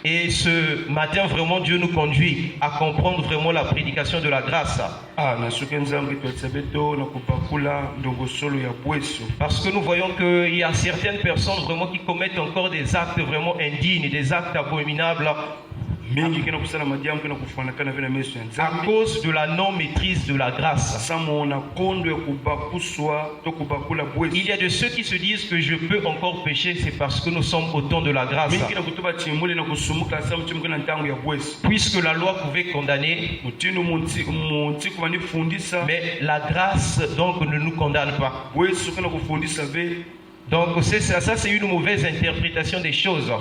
Et ce matin, vraiment, Dieu nous conduit à comprendre vraiment la prédication de la grâce. Parce que nous voyons qu'il y a certaines personnes vraiment qui commettent encore des actes vraiment indignes, des actes abominables, à cause de la non-maîtrise de la grâce. Il y a de ceux qui se disent que je peux encore pécher, c'est parce que nous sommes au temps de la grâce. Puisque la loi pouvait condamner, mais la grâce donc ne nous condamne pas. Donc ça c'est une mauvaise interprétation des choses.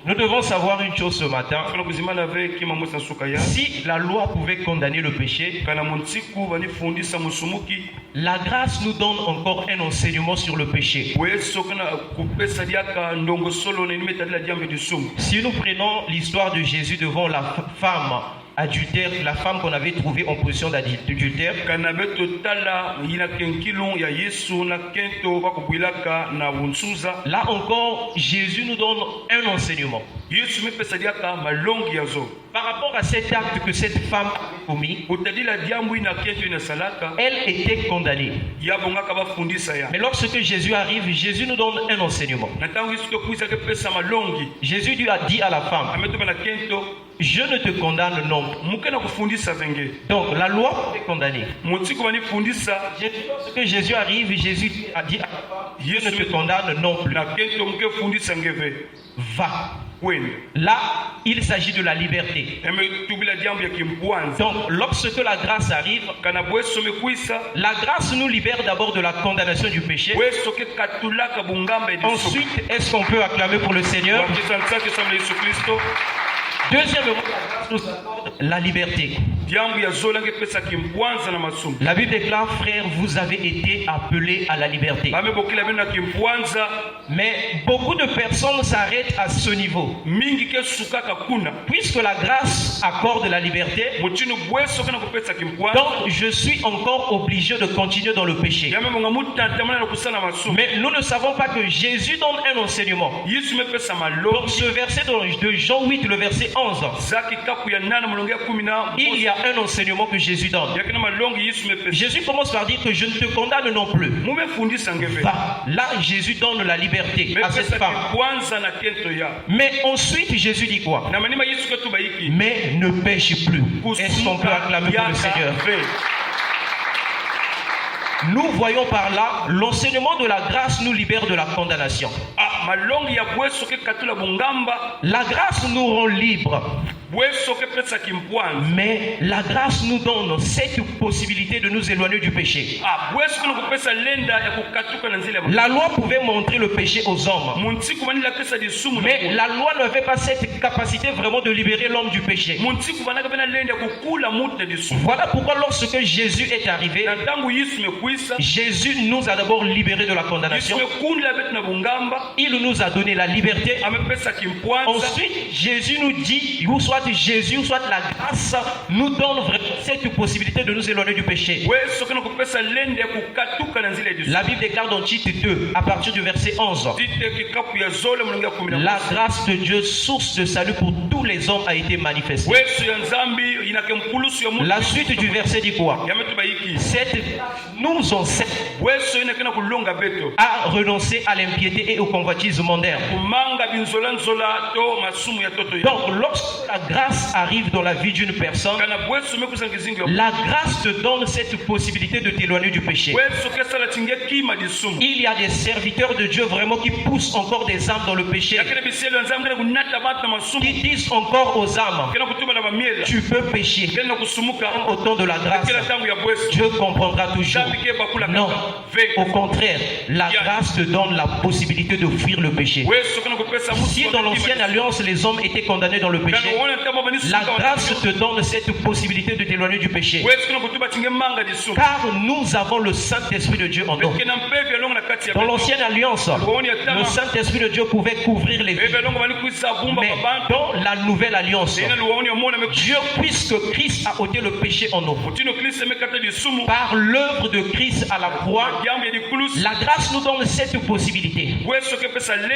Nous devons savoir une chose ce matin. Si la loi pouvait condamner le péché, la grâce nous donne encore un enseignement sur le péché. Si nous prenons l'histoire de Jésus devant la femme adultère, la femme qu'on avait trouvée en position d'adultère, là encore, Jésus nous donne un enseignement. Par rapport à cet acte que cette femme a commis, elle était condamnée. Mais lorsque Jésus arrive, Jésus nous donne un enseignement. Jésus lui a dit à la femme, je ne te condamne non. Donc la loi est condamnée. Lorsque Jésus arrive, Jésus a dit à la femme, je ne te condamne non plus. Va. Là, il s'agit de la liberté. Donc, lorsque la grâce arrive, la grâce nous libère d'abord de la condamnation du péché. Ensuite, est-ce qu'on peut acclamer pour le Seigneur? Deuxièmement, la grâce nous accorde la liberté. La Bible déclare, frère, vous avez été appelés à la liberté. Mais beaucoup de personnes s'arrêtent à ce niveau. Puisque la grâce accorde la liberté, donc je suis encore obligé de continuer dans le péché. Mais nous ne savons pas que Jésus donne un enseignement. Dans ce verset de Jean 8, le verset 11, il y a un enseignement que Jésus donne. Jésus commence par dire que je ne te condamne non plus. Là, Jésus donne la liberté à cette femme. Mais ensuite, Jésus dit quoi? Mais ne pêche plus. Est-ce qu'on peut acclamer pour le Seigneur? Nous voyons par là, l'enseignement de la grâce nous libère de la condamnation. La grâce nous rend libres. Mais la grâce nous donne cette possibilité de nous éloigner du péché. La loi pouvait montrer le péché aux hommes. Mais la loi n'avait pas cette capacité vraiment de libérer l'homme du péché. Voilà pourquoi lorsque Jésus est arrivé, Jésus nous a d'abord libérés de la condamnation. Il nous a donné la liberté. Ensuite, Jésus nous dit, ou soit Jésus, ou soit la grâce, nous donne vraiment cette possibilité de nous éloigner du péché. La Bible déclare dans Tite 2, à partir du verset 11, la grâce de Dieu, source de salut pour tous les hommes, a été manifestée. La suite du verset dit quoi? Cette nous enseigne à renoncer à l'impiété et au convoitisme mondain. Donc, lorsque la grâce arrive dans la vie d'une personne, la grâce te donne cette possibilité de t'éloigner du péché. Il y a des serviteurs de Dieu vraiment qui poussent encore des âmes dans le péché, qui disent encore aux âmes, tu peux pécher au temps de la grâce, Dieu comprendra toujours. Non, au contraire, la grâce te donne la possibilité de fuir le péché. Si dans l'ancienne alliance les hommes étaient condamnés dans le péché, la grâce te donne cette possibilité de t'éloigner du péché. Car nous avons le Saint-Esprit de Dieu en nous. Dans l'ancienne alliance, le Saint-Esprit de Dieu pouvait couvrir les vies. Mais dans la nouvelle alliance, Dieu, puisque Christ a ôté le péché en nous, par l'œuvre de de Christ à la croix, la grâce nous donne cette possibilité.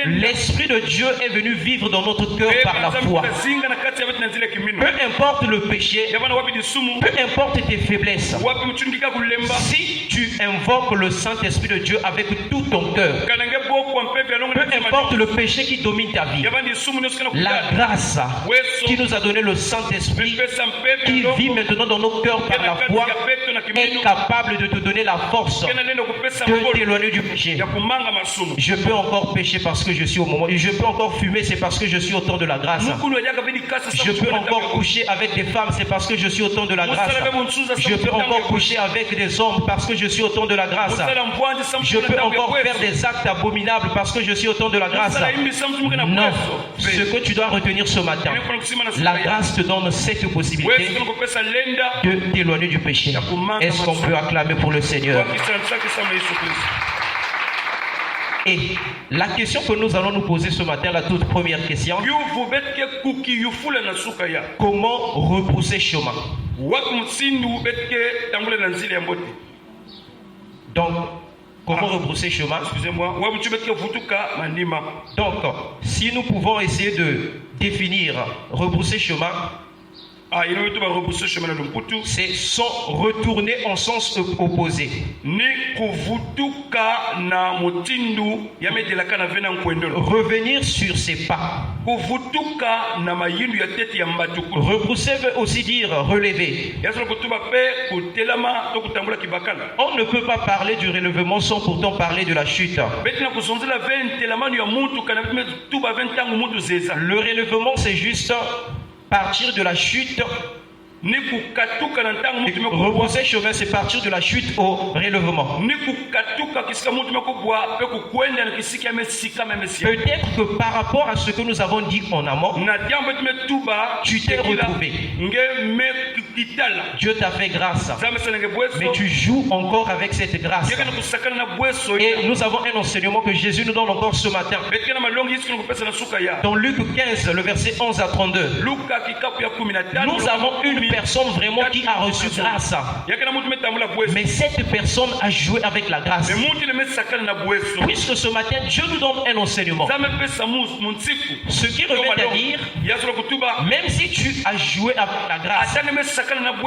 L'Esprit de Dieu est venu vivre dans notre cœur par la foi. Peu importe le péché, peu importe tes faiblesses, si tu invoques le Saint-Esprit de Dieu avec tout ton cœur, peu importe le péché qui domine ta vie, la grâce qui nous a donné le Saint-Esprit, qui vit maintenant dans nos cœurs par la foi, est capable de te donner la force de t'éloigner du péché. Je peux encore pécher parce que je suis au moment. Je peux encore fumer, c'est parce que je suis au temps de la grâce. Je peux encore coucher avec des femmes, c'est parce que je suis au temps de la grâce. Je peux encore coucher avec des hommes parce que je suis au temps de la grâce. Je peux encore faire des actes abominables parce que je suis au temps de la grâce. Non, ce que tu dois retenir ce matin, la grâce te donne cette possibilité de t'éloigner du péché. Est-ce qu'on peut acclamer pour le Seigneur? Et la question que nous allons nous poser ce matin, la toute première question, comment repousser chemin? Donc, comment rebrousser chemin? Excusez-moi. Donc, si nous pouvons essayer de définir rebrousser chemin, c'est sans retourner en sens opposé. Revenir sur ses pas. Rebrousser veut aussi dire relever. On ne peut pas parler du relèvement sans pourtant parler de la chute. Le relèvement, c'est juste partir de la chute. Repousser chemin, c'est partir de la chute au relèvement. Peut-être que par rapport à ce que nous avons dit en amont, tu t'es retrouvé. Dieu t'a fait grâce, mais tu joues encore avec cette grâce. Et nous avons un enseignement que Jésus nous donne encore ce matin. Dans Luc 15, le verset 11 à 32, nous avons une personne vraiment qui a reçu grâce. Mais cette personne a joué avec la grâce. Puisque ce matin, Dieu nous donne un enseignement. Ce qui revient à dire, même si tu as joué avec la grâce,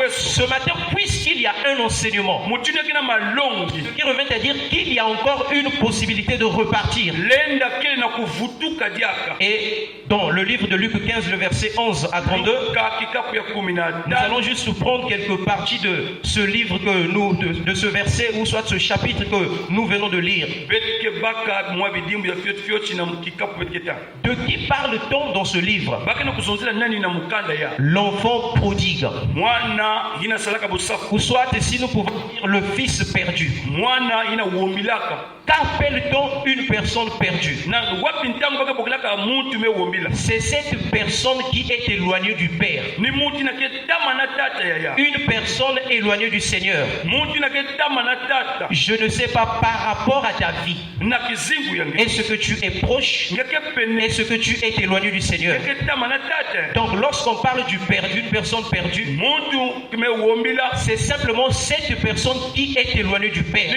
ce matin, puisqu'il y a un enseignement, qui revient à dire qu'il y a encore une possibilité de repartir. Et dans le livre de Luc 15, le verset 11 à 32, nous allons juste prendre quelques parties de ce livre que nous, de ce verset ou soit ce chapitre que nous venons de lire. De qui parle-t-on dans ce livre? L'enfant prodigue. Ou soit, si nous pouvons dire, le fils perdu. Qu'appelle-t-on une personne perdue? C'est cette personne qui est éloignée du Père. Une personne éloignée du Seigneur. Je ne sais pas par rapport à ta vie. Est-ce que tu es proche? Est-ce que tu es éloigné du Seigneur? Donc lorsqu'on parle du perdu, une personne perdue, c'est simplement cette personne qui est éloignée du Père.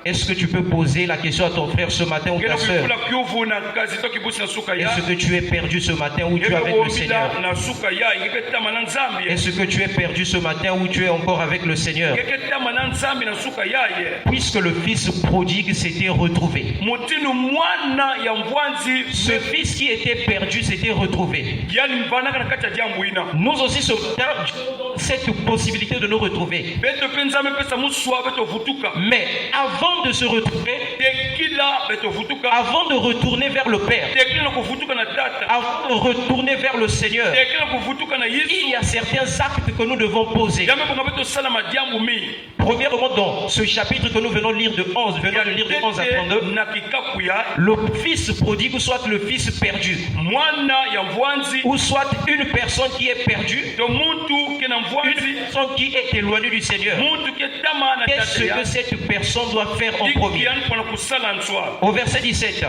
Est-ce que tu peux poser la question à ton frère ce matin ou ta soeur? Est-ce que tu es perdu ce matin ou tu es avec le Seigneur? Est-ce que tu es perdu ce matin ou tu es encore avec le Seigneur? Puisque le fils prodigue s'était retrouvé. Ce fils qui était perdu s'était retrouvé. Nous aussi ce matin, cette possibilité de nous retrouver. Mais avant de se retrouver, avant de retourner vers le Père, avant de retourner vers le Seigneur, il y a certains actes que nous devons poser. Premièrement, dans ce chapitre que nous venons de lire de 11 à 32, le fils prodigue, ou soit le fils perdu, ou soit une personne qui est perdue, Une personne qui est éloignée du Seigneur, qu'est-ce que cette personne doit faire en premier? Au verset 17,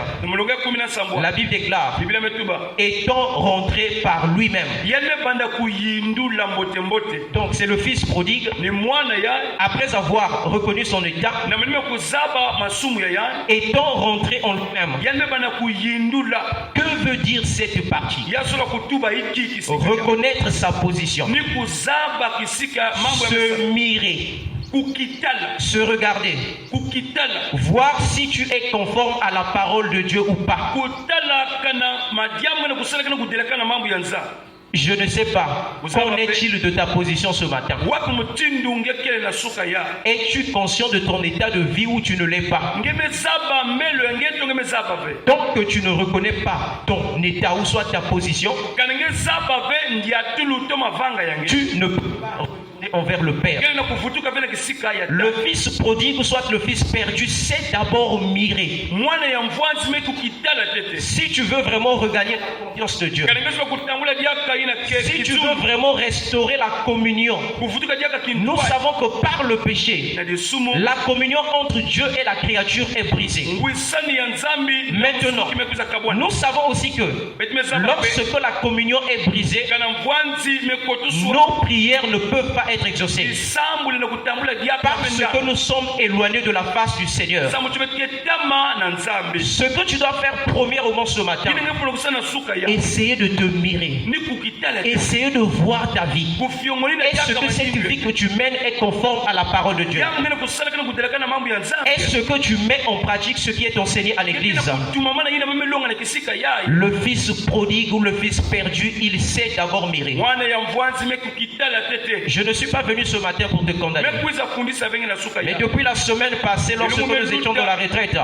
la Bible déclare, étant rentré par lui-même. Donc c'est le fils prodigue, après avoir reconnu son état, étant rentré en lui-même. Que veut dire cette partie? Reconnaître sa position, se mirer, se regarder, voir si tu es conforme à la parole de Dieu ou pas. Je ne sais pas. Qu'en est-il de ta position ce matin? Es-tu conscient de ton état de vie ou tu ne l'es pas? Tant que tu ne reconnais pas ton état ou soit ta position, tu ne peux pas envers le Père. Le fils prodigue ou soit le fils perdu sait d'abord mirer. Si tu veux vraiment regagner la confiance de Dieu, si tu veux vraiment restaurer la communion, nous savons que par le péché, la communion entre Dieu et la créature est brisée. Maintenant, nous savons aussi que lorsque la communion est brisée, nos prières ne peuvent pas être exaucées parce que nous sommes éloignés de la face du Seigneur. Ce que tu dois faire premièrement ce matin, essayer de te mirer, essayer de voir ta vie. Est-ce que cette vie que tu mènes est conforme à la parole de Dieu? Est-ce que tu mets en pratique ce qui est enseigné à l'église? Le fils prodigue ou le fils perdu, il sait d'abord mirer. Je ne suis pas venu ce matin pour te condamner. Mais depuis la semaine passée, lorsque nous étions dans la retraite,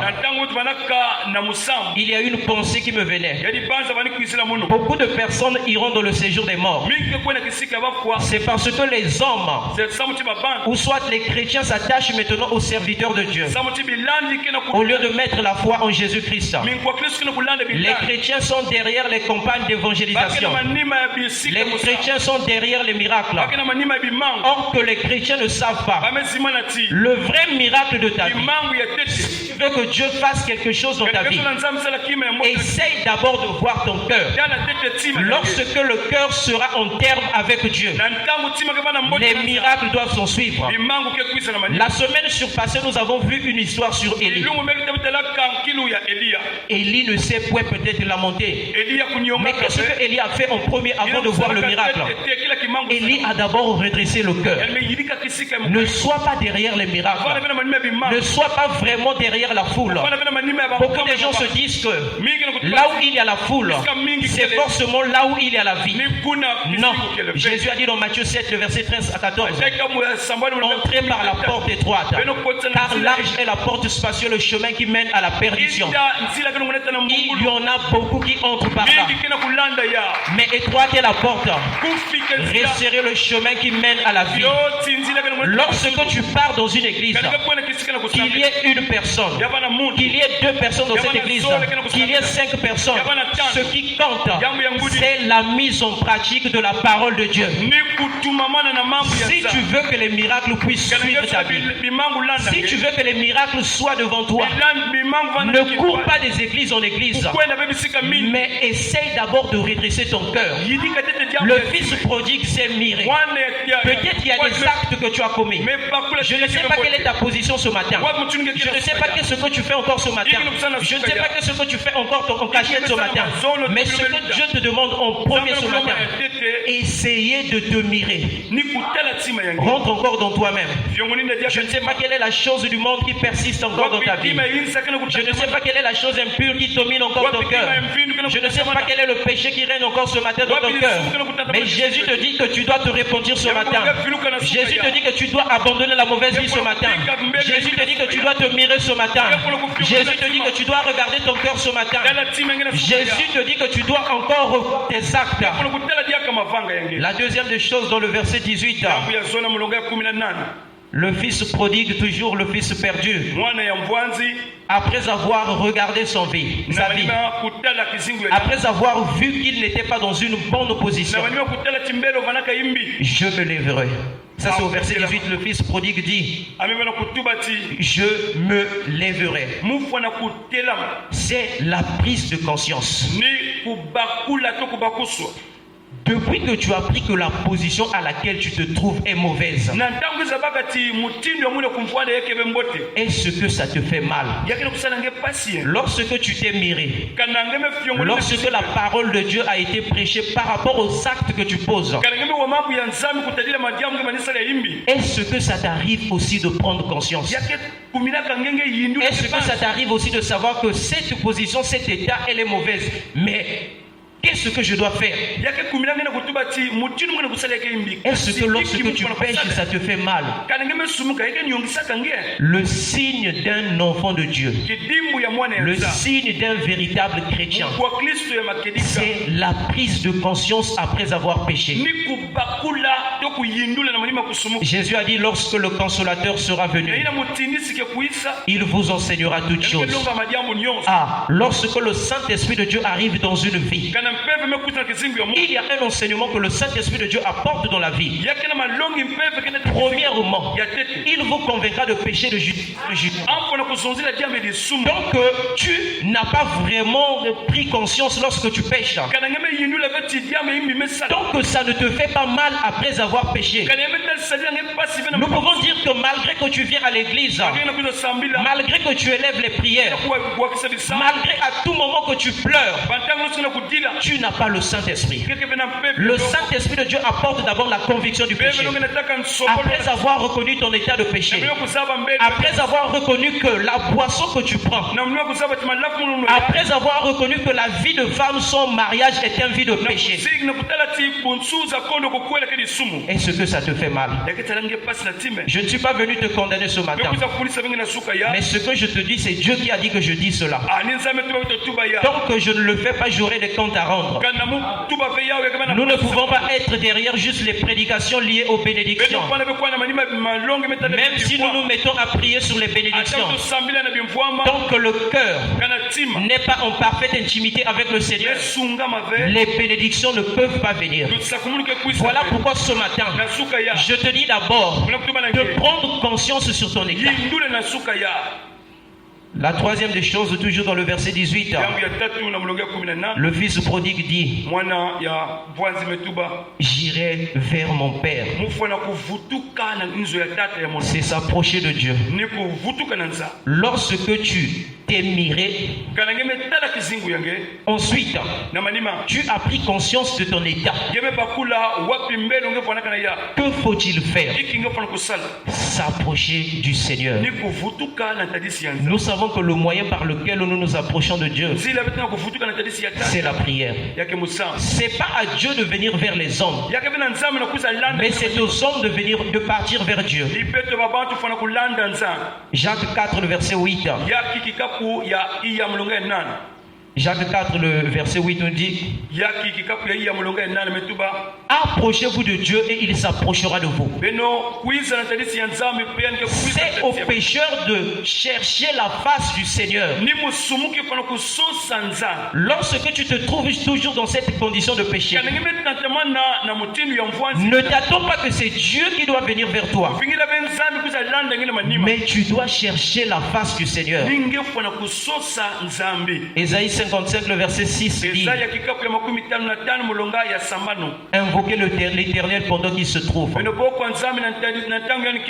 il y a une pensée qui me venait. Beaucoup de personnes iront dans le séjour des morts. C'est parce que les hommes, ou soit les chrétiens, s'attachent maintenant aux serviteurs de Dieu au lieu de mettre la foi en Jésus-Christ. Les chrétiens sont derrière les campagnes d'évangélisation. Les chrétiens sont derrière les miracles. Or que les chrétiens ne savent pas le vrai miracle de ta vie. Si tu veux que Dieu fasse quelque chose dans ta vie, essaye d'abord de voir ton cœur. Lorsque le cœur sera en terme avec Dieu, les miracles doivent s'en suivre. La semaine surpassée, nous avons vu une histoire sur Élie. Élie ne sait point peut-être lamenter. Mais qu'est-ce que Élie a fait en premier avant de voir le miracle? Élie a d'abord redressé le cœur. Ne sois pas derrière les miracles. Ne sois pas vraiment derrière la foule. Beaucoup de gens se disent que là où il y a la foule, c'est forcément là où il y a la vie. Non. Jésus a dit dans Matthieu 7, le verset 13 à 14, entrez par la porte étroite, car large est la porte spacieuse, le chemin qui mène à la perdition. Il y en a beaucoup qui entrent par là. Mais étroite est la porte, resserrez le chemin qui mène à la vie. Lorsque tu pars dans une église, qu'il y ait une personne, qu'il y ait deux personnes dans cette église, qu'il y ait 5 personnes, ce qui compte, c'est la mise en pratique de la parole de Dieu. Si tu veux que les miracles puissent suivre ta vie, si tu veux que les miracles soient devant toi, ne cours pas des églises en église, mais essaye d'abord de redresser ton cœur. Le fils prodigue s'est miré. Peut-être qu'il y a des actes que tu as commis. Je ne sais pas quelle est ta position ce matin. Je ne sais pas qu'est-ce que tu fais encore ce matin. Je ne sais pas qu'est-ce que tu fais encore en cachette ce matin. Mais ce que Dieu te demande en premier ce matin, essayez de te mirer. Rentre encore dans toi-même. Je ne sais pas quelle est la chose du monde qui persiste encore dans ta vie. Je ne sais pas quelle est la chose impure qui domine encore ton cœur. Je ne sais pas quel est le péché qui règne encore ce matin dans ton cœur. Mais Jésus te dit que tu dois te repentir ce matin. Jésus te dit que tu dois abandonner la mauvaise vie ce matin. Jésus te dit que tu dois te mirer ce matin. Jésus te dit que tu dois regarder ton cœur ce matin. Jésus te dit que tu dois encore revoir tes actes. La deuxième des choses dans le verset 18, Le fils prodigue, toujours le fils perdu. mwana ya mvwanzi Après avoir regardé sa vie, na balima kutala kizingu ya après avoir vu qu'il n'était pas dans une bonne position, na balima kutala timbelo vanaka imbi je me lèverai. Ça c'est au verset 18, le fils prodigue dit, amebana kutubati je me lèverai. mufwana kutelama C'est la prise de conscience. ni kubakula to kubakuswa Depuis que tu as appris que la position à laquelle tu te trouves est mauvaise, na ntangu zabakati mutindo mule kumfwana yekebe mbote est-ce que ça te fait mal? yakina kusala nge pasi Lorsque tu t'es miré, kanangeme fiongo lorsque la parole de Dieu a été prêchée par rapport aux actes que tu poses, kanangeme wa mambo ya nzambi kutadila madiamu ngema nisala imbi est-ce que ça t'arrive aussi de prendre conscience? yake kumilaka ngenge yindu Est-ce que ça t'arrive aussi de savoir que cette position, cet état, elle est mauvaise? Mais qu'est-ce que je dois faire? yake kumilanga na kutubati mutindo ngene kusala yake imbi Est-ce que lorsque tu pêches, ça te fait mal? kanangeme sumuka yake nyongisaka nge Le signe d'un enfant de Dieu, kidimbu ya mwana ya le nzambi signe d'un véritable chrétien, kwa Kristo ya makedika c'est la prise de conscience après avoir péché. ni kubakula to kuyindula na malima kusumuka Jésus a dit, lorsque le consolateur sera na venu, ina mutindisi ke kuisa il vous enseignera toutes choses. longa madiamu nyonso Ah, lorsque le Saint-Esprit de Dieu arrive dans une vie, kana mpeve mekuta kizingu ya il y a un enseignement que le Saint-Esprit de Dieu apporte dans la vie. yake na malongi mpeve kene Premièrement, ya tete il vous convaincra de péché de justice. ampo na kuzonzila diambe de sumu Donc, tu n'as pas vraiment pris conscience lorsque tu pêches. kana ngeme yindula veti diambe imbi mesala Donc, ça ne te fait pas mal après avoir péché. kana ngeme tel sadia ngeme pasi vena Nous pouvons dire que malgré que tu viens à l'église, ngena kuzo sambila malgré que tu élèves les prières, kwa kisabisa malgré à tout moment que tu pleures, bantango sona kudila tu n'as pas le Saint-Esprit. keke vena mpeve Le Saint-Esprit de Dieu apporte d'abord la conviction du péché. peve ngena taka nsokolo Après avoir reconnu ton état de péché, ngena kuzaba mbele après avoir reconnu que la boisson que tu prends, na mnwa kuzaba timalafu muno après avoir reconnu que la vie de femme, son mariage est une vie de péché, na kutala ti bunsuza kondo kokwela kedi sumu est-ce que ça te fait mal? yake talange pasi na time Je ne suis pas venu te condamner ce matin, kuza kulisa vingi na suka ya mais ce que je te dis, c'est Dieu qui a dit que je dis cela. ani nzame tuba to tuba ya Tant que je ne le fais pas, j'aurai des comptes à rendre. kana mu tuba ve yawe kama na Nous ne pouvons pas être derrière juste les prédications liées aux bénédictions. Même si nous nous mettons à prier sur les bénédictions, tant que le cœur n'est pas en parfaite intimité avec le Seigneur, les bénédictions ne peuvent pas venir. Voilà pourquoi ce matin, je te dis d'abord de prendre conscience sur ton état. La troisième des choses, toujours dans le verset 18, le fils prodigue dit, j'irai vers mon père. C'est s'approcher de Dieu. Lorsque tu t'es miré, ensuite tu as pris conscience de ton état. Que faut-il faire? S'approcher du Seigneur. Nous savons que le moyen par lequel nous nous approchons de Dieu, c'est la prière. C'est pas à Dieu de venir vers les hommes, mais c'est aux hommes de partir vers Dieu. Jacques 4, le verset 8. Jacques 4, le verset 8 nous dit, approchez-vous de Dieu et il s'approchera de vous. C'est aux pécheurs de chercher la face du Seigneur. Lorsque tu te trouves toujours dans cette condition de péché, ne t'attends pas que c'est Dieu qui doit venir vers toi, mais tu dois chercher la face du Seigneur. Ésaïe 55, le verset 6 dit, invoquez l'Éternel pendant qu'il se trouve.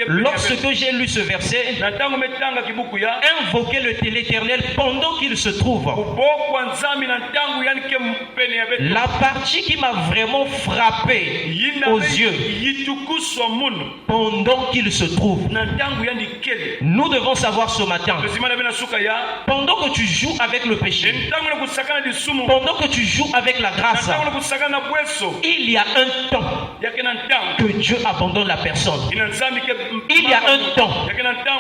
Lorsque j'ai lu ce verset, invoquez l'Éternel pendant qu'il se trouve. La partie qui m'a vraiment frappé aux yeux, pendant qu'il se trouve. Nous devons savoir ce matin, pendant que tu joues avec le péché, Pendant que tu joues avec la grâce, il y a un temps que Dieu abandonne la personne. Il y a un temps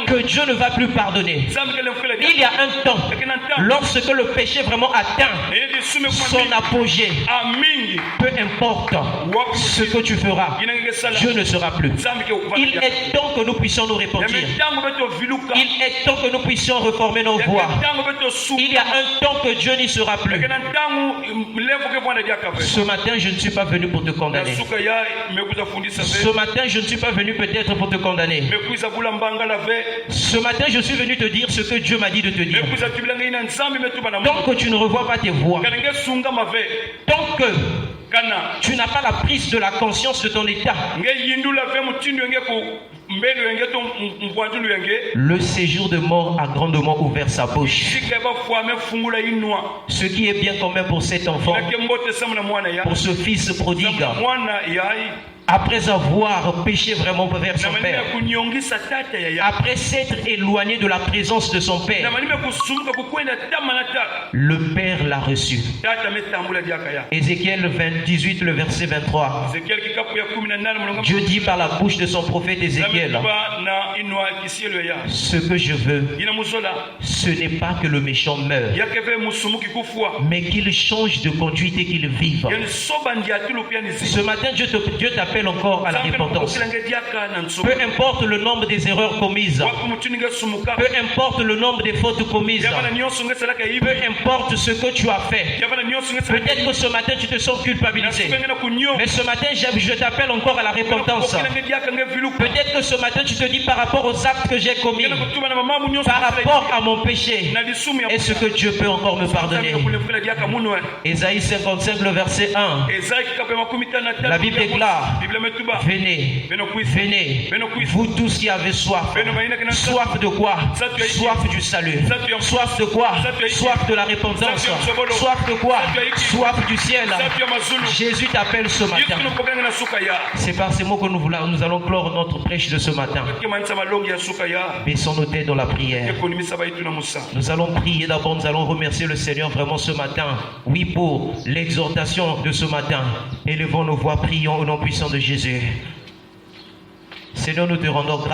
que Dieu ne va plus pardonner. Il y a un temps lorsque le péché vraiment atteint son apogée. Peu importe ce que tu feras, Dieu ne sera plus. Il est temps que nous puissions nous repentir. Il est temps que nous puissions reformer nos voies. Il y a un temps que Dieu n'y sera plus. Ce matin, je ne suis pas venu pour te condamner. Ce matin, je ne suis pas venu peut-être pour te condamner. Ce matin, je suis venu te dire ce que Dieu m'a dit de te dire. Tant que tu ne revois pas tes voies, tant que tu n'as pas la prise de la conscience de ton état, le séjour de mort a grandement ouvert sa bouche. Ce qui est bien commun pour cet enfant, pour ce fils prodigue, après avoir péché vraiment vers son père, après s'être éloigné de la présence de son père, le père l'a reçu. Ézéchiel 18, le verset 23. Dieu dit par la bouche de son prophète Ézéchiel: ce que je veux, ce n'est pas que le méchant meure, mais qu'il change de conduite et qu'il vive. Ce matin, Dieu t'appelle encore à la repentance. Peu importe le nombre des erreurs commises, peu importe le nombre des fautes commises, peu importe ce que tu as fait. Peut-être que ce matin tu te sens culpabilisé, mais ce matin je t'appelle encore à la repentance. Peut-être que ce matin tu te dis par rapport aux actes que j'ai commis, par rapport à mon péché, est-ce que Dieu peut encore me pardonner? Ésaïe 55, le verset 1. La Bible déclare: venez, venez, vous tous qui avez soif. Soif de quoi? Soif du salut. Soif de quoi? Soif de la repentance. Soif de quoi? Soif du ciel. Jésus t'appelle ce matin. C'est par ces mots que nous allons clore notre prêche de ce matin. Baissons nos têtes dans la prière. Nous allons prier d'abord, nous allons remercier le Seigneur vraiment ce matin. Oui, pour l'exhortation de ce matin. Élevons nos voix, prions au nom puissant de Jésus. Seigneur, nous te rendons grâce.